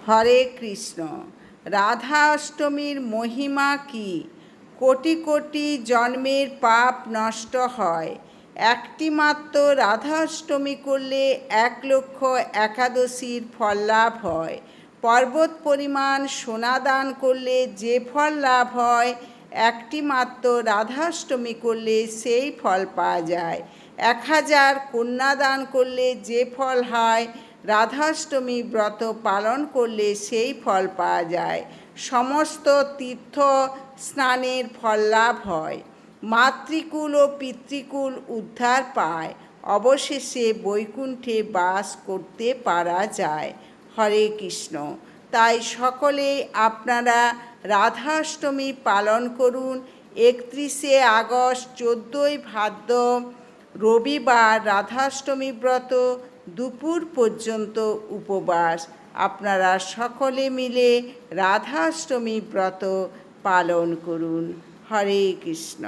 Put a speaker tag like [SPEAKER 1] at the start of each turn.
[SPEAKER 1] হরে কৃষ্ণ। রাধা অষ্টমীর মহিমা কি? কোটি কোটি জন্মের পাপ নষ্ট হয়। একটি মাত্র রাধা অষ্টমী করলে 1,00,000 একাদশীর ফল লাভ হয়। পর্বত পরিমাণ সোনা দান করলে যে ফল লাভ হয়, একটি মাত্র রাধাষ্টমী করলে সেই ফল পাওয়া যায়। 1000 কন্যা দান করলে যে ফল হয়, রাধাষ্টমী ব্রত পালন করলে সেই ফল পাওয়া যায়। সমস্ত তীর্থ স্নানের ফল লাভ হয়। মাতৃকুল ও পিতৃকুল উদ্ধার পায়। অবশেষে বৈকুণ্ঠে বাস করতে পারা যায়। হরে কৃষ্ণ। তাই সকলে আপনারা রাধাষ্টমী পালন করুন। 31শে আগস্ট, 14ই ভাদ্র রবিবার রাধাষ্টমী ব্রত, দুপুর পর্যন্ত উপবাস। আপনারা সকলে মিলে রাধাষ্টমী ব্রত পালন করুন। হরে কৃষ্ণ।